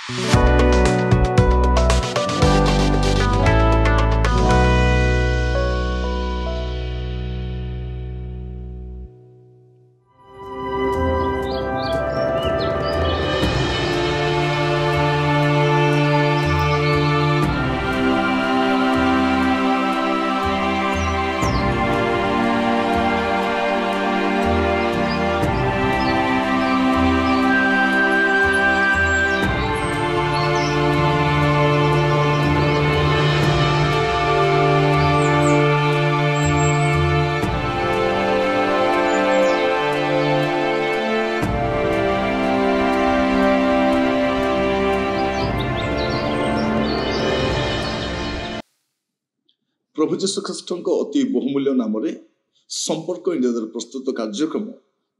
प्रभु जीशु ख्रीष्ट अति बहुमूल्य नाम संपर्क इंडिया प्रस्तुत कार्यक्रम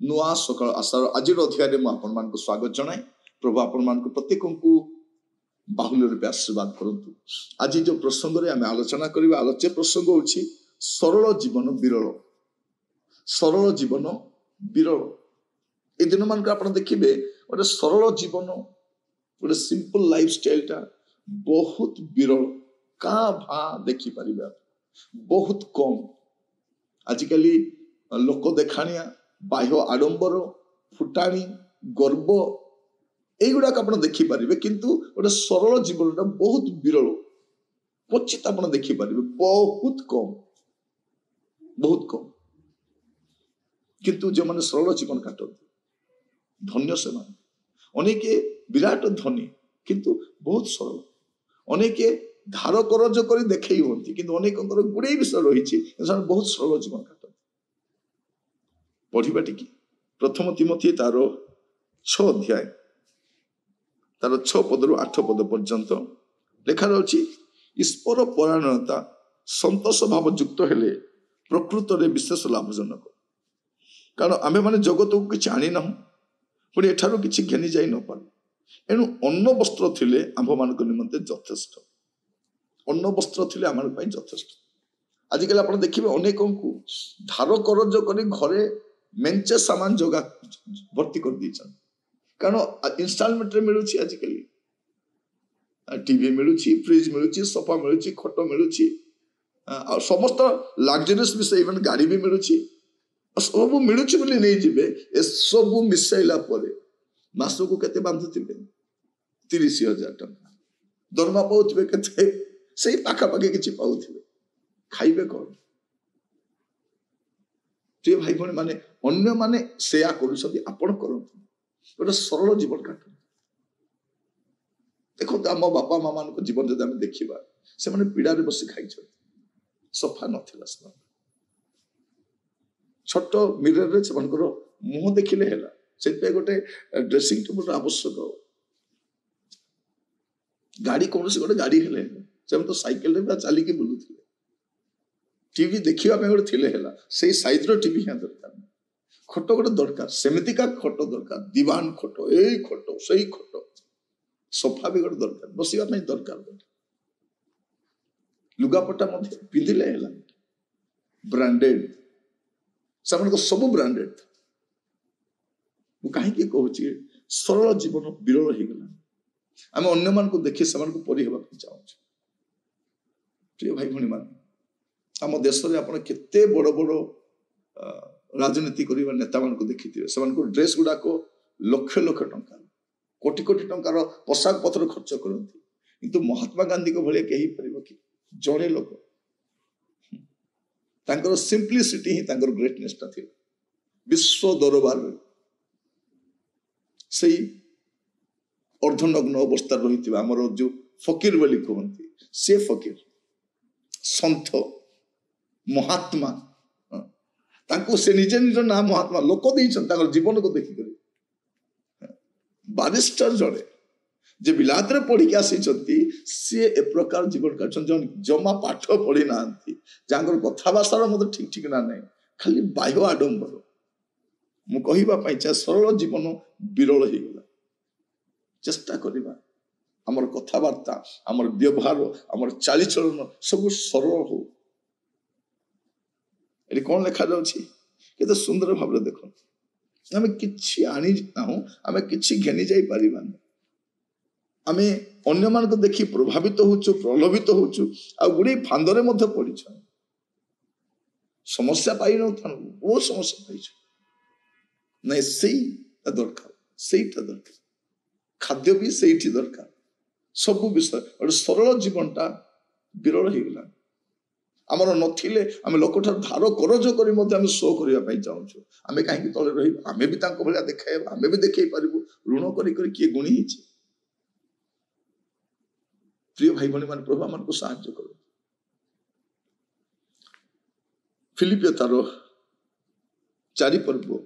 नुआ सकाल आशार आज अध्याय में आपण मान स्वागत जनाए। प्रभु आपण मान प्रत्येक को बाहुल्य रूपे आशीर्वाद करंतु। आज जो प्रसंग रे आमे आलोचना करबा आलोच्य प्रसंग होछि सरल जीवन विरल। सरल जीवन विरल ए दिन मान आपण देखिबे ओटे सरल जीवन ओटे सिंपल लाइफ स्टाइल टा बहुत विरल का भा देखि परिबा बहुत कम। आजिकली लोक देखाणिया बाह्य आडंबर फुटाणी गर्व एगुड़ाक आप देखिपारे किंतु गोटे सरल जीवन बहुत विरल क्वचित आप देखिपारे बहुत कम किंतु जो मैंने सरल जीवन काटती धन्य से अनेके विराट धनी किंतु बहुत सरल अनेके धार करज कर देखई होती किंतु अनेक गुड़े विषय रही बहुत सरल जीवन काटती। पढ़ा टी प्रथम तिमोथी तार 6 अध्याय तार 6 पद रु 8 पद पर्यंत लेखा रही ईश्वर परायणता संतोष भाव युक्त हेले प्रकृत रे विशेष लाभजनक। कारण आमे माने जगत को किछि आनी ना पुणी एठारो किछि घेनी जाई न पार एणु अन्न वस्त्र थिले आंभ मानक निमंते यथेष्ट अन्न वस्त्र थिले आम पई यथेष्ट। आजिकल आप देखिए अनेक को धार करज कर घरे मेंचे सामान जगह भर्ती कर दी कारण इनस्टॉलमेंट रे मिलू आजिकल टीवी मिलू फ्रिज मिलू सोफा मिलू खट मिलू समस्त लग्जरीज विषय इवन गाड़ी भी मिलू सब मिलू बोली नहीं जीवे ए सब मिसाइला मास को केते बांधुथिबे 30,000 टंका दरमा पाउथिबे केते से पाखापाखि किसी पाउथिबे खाइबे कौन प्रिय भाई भौणी माने अन्य माने सेया करूछथि आपण करंतु गोटे सरल जीवन काटु। देखो आम बापा माँ मान जीवन जब आम देखा से मैंने पीड़ा बसी खाई सफा नथिला छोट मिरर से मुह देखिले हैला से गोटे ड्रेसिंग टेबल आवश्यक गाड़ी कौन से गोटे गाड़ी हेले से तो साइकेल रे चलिकी बुलुथिले टीवी देखिबा पे गोटे थिले हैला से साइज रो टीवी हिया दरकार खट गोटे दरकार सेमिति का खट दरकार दीवान खट ए खट सही खट सोफा भी गोटे दरकार बसिबा पई दरकार गोटे लुगापटा मध्ये पिंदिले हैला ब्रांडेड सामान को सब ब्रांडेड मु काहे की कहूची सरल जीवन विरल हो गला आम अन्य मान को देखि समान को परि हेबा चाहू। प्रिय भाई भणी मान आम देश रे आपण केते बड़ बड़ राजनीति करिबा नेता मान को देखिथिबे समान को ड्रेस गुडा को लक्ष लक्ष टंका कोटि कोटि टंकार पोशाक पत्र खर्च करती किंतु महात्मा गांधी को भले कही परिबो कि जड़े लोक तांकर सिंपलिसिटी ही तांकर ग्रेटनेस ता थी विश्व दरबार सही अर्धनग्न अवस्था रही आमर जो फकीर बोली कहते से फकीर संत महात्मा तांको से निजे निज ना महात्मा लोक देकर जीवन को देखिक बारिस्टर जड़े जे बिलात रे पढ़ी के आसी सी ए प्रकार जीवन काटन जमा पाठ पढ़ी ना जहाँ कथा भाषार मतलब ठीक ठीक ना नहीं खाली बाह्य आडंबर मु कहबा पई चाहे सरल जीवन विरल हो गला चेष्टा करिबा हमर कथावार्ता हमर व्यवहार हमर चालीचलन सब सरल हो। एटी कौन लिखा जाउछि केते सुंदर भाव देखो आमे किछि आनी नाहु आमे किछि घेनी जाई परिबानी आमे अन्य मान को देखि प्रभावित होचु प्रलोभित होचु आ गुडी फांदरे मध्य पड़िछ समस्या पाई न था वो समस्या पाइछ नहीं सही दरकार सेटा दरकार खाद्य भी सेठी दरकार सब विषय और सरल जीवनटा विरल हो गला आमर नथिले आमे लोकठार धार करज करी मध्य आमे शो करिया पई चाहूछु आमे काहे तले रही आमे भी तांको भलिया देखाइबा आमे भी देखै परिबु ऋण करी किए गुणी हिची प्रिय भाई भनी मान प्रभु हमन को सहायता करो फिलिपियो तारो 4 पर्व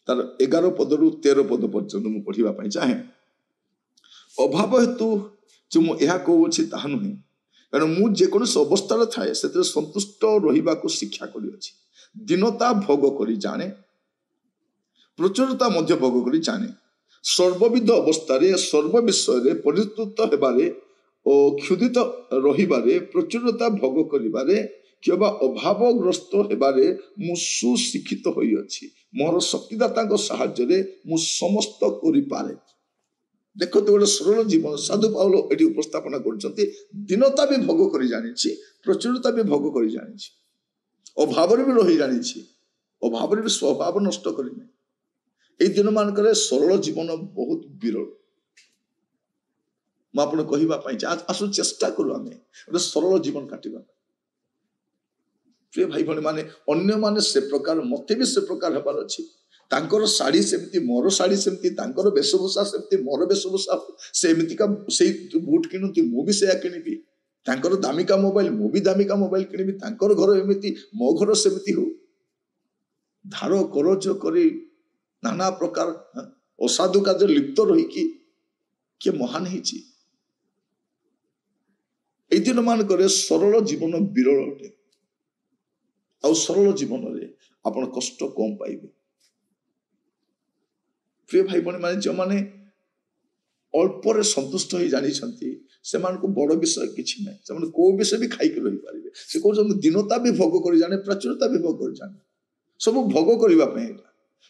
तार 11 पदरु 13 पद पर्यंत मु पढ़िबा पई चाहे अभाव हेतु जो मु एहा कहउछि ताहा नुहे कारण मु जे कोन अवस्था थाए से संतुष्ट रहिबा को शिक्षा करी अछि दिनता भोग करी जाने प्रचुरता मध्य भोग करी जाने सर्वविध अवस्था रे सर्व विषय रे परितुत हेबारे ओ क्षुदित रहिबारे प्रचुरता भोग करिबारे किबा अभावग्रस्त हेबारे मु सुशिक्षित होई अछि मोर शक्तिदाता को सहाय्य रे मु समस्त करि पारे देखो तो सरल जीवन साधु पाउल एटी उपस्थापना करछंती दिनता भी भोग करी जानिछि प्रचुरता भी भोग करी जानिछि अभाव रे भी रहि जानिछि अभाव रे भी स्वभाव नष्ट करि नै ए दिन मान करे सरल जीवन बहुत विरल मैं आपन कहिबा पई आसु चेष्टा करू आमे सरल जीवन काटिबा प्रिय भाई भणी माने अन्य माने से प्रकार मते भी से प्रकार हबार अछि तांकर साड़ी सेमती मोर साड़ी सेमती तांकर वेशभूषा सेमती मोर वेशभूषा सेमती का से बूट किनुती मु भी से किनिबी तांकर दामिका मोबाइल मु भी दामिका मोबाइल किनिबी तांकर घर एमिति मो घर सेमती हो धारो करज करी नाना प्रकार असाधु कार्य लिप्त रही कि महान हिची ए दिन मान करे सरल जीवन विरल अटे आ सरल जीवन रे आपण कष्ट कम पाइबे प्रिय भाई बहन माने जो माने अल्प रे संतुष्ट हो जानी छंती से मान को बड़ विषय किछि नै से माने को विषय भी खाइ के रहि पारिबे से को दिनता भी भोग करि जाने प्रचुरता भी भोग करि जाने सब भोग करिबा पे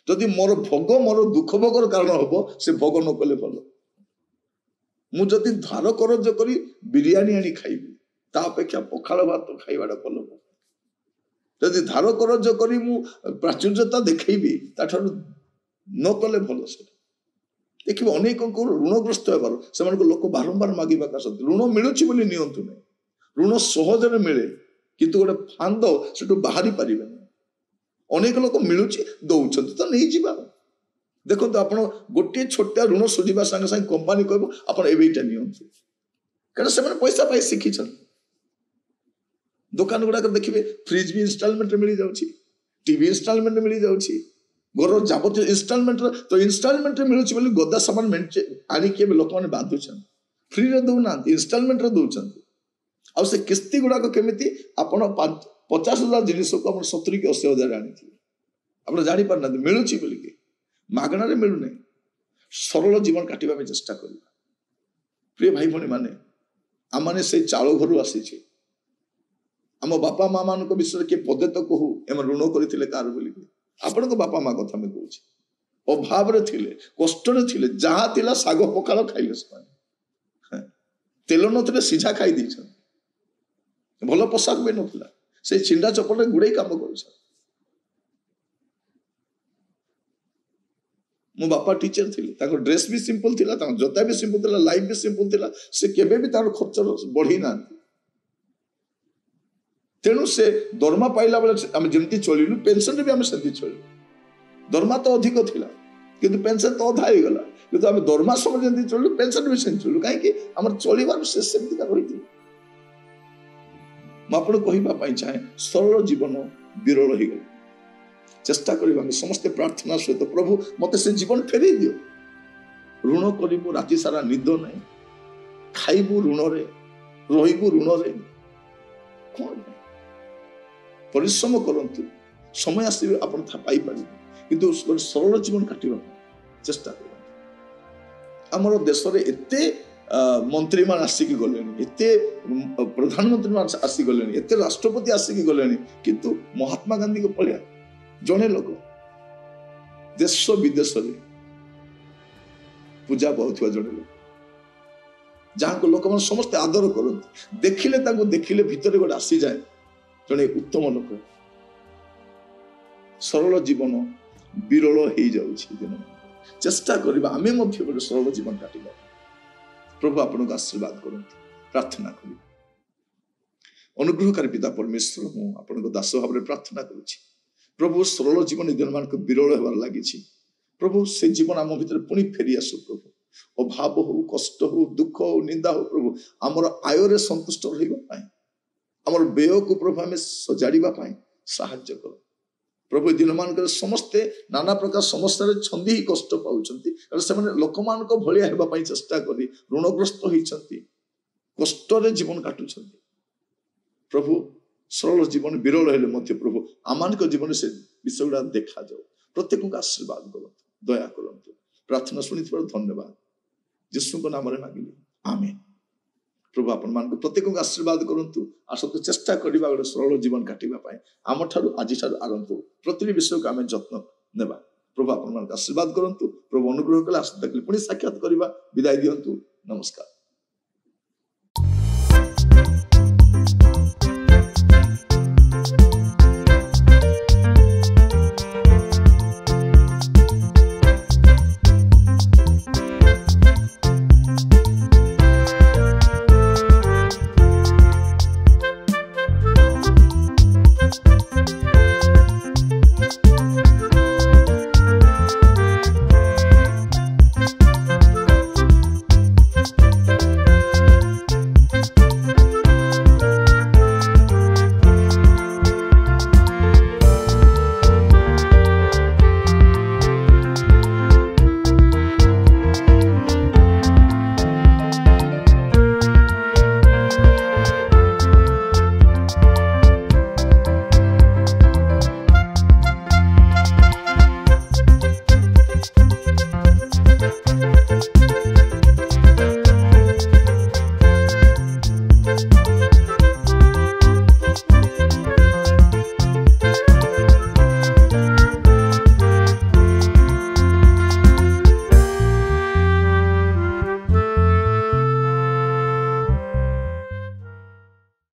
जदि मोर भोग मोर दुख भोगर कारण हबो से भोग न कले भलो मु जदि धार करज करी बिरयानी आनी खाइबी ता अपेक्षा पखाल भात खाइबाडा भलो जदि धार करज करी मु प्राचुर्यता देखैबी ताठर न कले भलो से देखिबो अनेक को ऋणग्रस्त हेबार से लोक बारंबार मागिबा कासत ऋण मिलुछि बोली नियंतु नै ऋण सहज रे मिले किंतु गोटे फांद सेटु बाहरी परिबे अनेक लोक मिलुछि दउछंत त नै जिबा देखो तो आपण गोटे छोटा ऋण सुझिबा संगे संगे कंपनी कहबो आपण एबेटा नियंतु कारण से पैसा पाई शिखी छन दुकान गुडा देखिबे फ्रिज भी इंस्टॉलमेंट मिली जाउछि टीवी इंस्टॉलमेंट मिली जाउछि घर जाबतीय इंस्टॉलमेंट तो इंस्टॉलमेंट मिलुछि बोली गदा सामान मेंचे आनी के लोक माने बाधु छन फ्री रे दउ ना इंस्टॉलमेंट रे दउ छन आ से किस्ती गुडा को केमिति आपण 50,000 जिनिस को आपण 70 की 80,000 आनी थी आपण जानि पर ना मिलुछि बोली के मागना रे मिलु नै सरल जीवन काटिबा में चेष्टा करिबा प्रिय भाई भणी माने आमाने से चालो घरु आसी छी आम बापा माँ मान विषय के पदे तो कहू एम ऋण करते कार बोली आपण को बापा माँ कथा मैं कहूँ अभाव रे थिले कष्ट रे थिले जहाँ थिला साग पखाल खाइले से तेल नथिले सीझा खाई दी भल पोशाक भी नथिला से छिंडा चपल गुड़े काम कर मो बापा टीचर थिले ड्रेस भी सिंपल थिला जोता भी सिंपल थिला लाइफ भी सिंपल थिला से केबे भी तार खर्च बढ़ी ना तेणु से दरमा पाइला बेले आम जमती चलिलु पेंशन भी आम सेमती चलिलु दरमा तो अधिक थिला किंतु पेंशन तो अधा हो गला किंतु आम दरमा समय जमती चलिलु पेंशन भी सेमती चलिलु काहे आम चलिबार से सेमती का रही म आपण कहिबा पई चाहे सरल जीवन विरल हो गला चेष्टा करिबा हम समस्त प्रार्थना सहित प्रभु मते से जीवन फेरी दियो ऋण करिबो राति सारा निद नै खाइबो ऋण रे रहिबो ऋण रे कोन परिश्रम करंतु समय आसी आपण था पाई पारि किंतु सरल जीवन काटिबा चेष्टा कर हमर देश रे एते मंत्री मान आसिक गलेनी एते प्रधानमंत्री मान आसी गलेनी एते राष्ट्रपति आसिक गलेनी किंतु महात्मा गांधी को पळिया जने लोक देश विदेश रे पूजा बहुत जड़े लोग जहाँ को लोक मैंने समस्ते आदर करते देखिले तांको देखिले भितर गोटे आसी जाए जड़े उत्तम लोक सरल जीवन विरल हो जाउछि दिन चेष्टा करबा आमे मध्य गोटे सरल जीवन काटिबा प्रभु आपनको आशीर्वाद करंतु प्रार्थना करी अनुग्रहकारी पिता परमेश्वर हूँ आपनको दास भाव में प्रार्थना करुछि प्रभु सरल जीवन दिन मान विरल होबार लागिछि प्रभु से जीवन आम भीतर पुणी फेरी आसु प्रभु अभाव हो कष्ट हो दुख हो निंदा हो प्रभु आमर आय संतुष्ट रही आमर व्यय को प्रभु आम सजाड़ा साहाय्य कर प्रभु दिन मान समस्ते नाना प्रकार समस्या छंदी ही कष्ट पाँच से लोक मान भाया होगापी चेष्टा कर ऋणग्रस्त होती कष्ट जीवन काटुंट प्रभु सरल जीवन विरल हेले मध्य प्रभु आमान जीवन से विषय गुड़ा देखा जाओ प्रत्येक को आशीर्वाद करंतु दया करंतु प्रार्थना शुणी धन्यवाद यीशु को नाम मांगिली आमेन प्रभु आपण मान प्रत्येक को आशीर्वाद करंतु आसतु चेष्टा करबा गोटे सरल जीवन काटिबा आम ठारू आज ठारू आरंभ प्रति विषय को आम जत्न नेबा प्रभु आपण मान आशीर्वाद करंतु प्रभु अनुग्रह कले आसता पुणी साक्षात करबा विदाय दियंतु नमस्कार।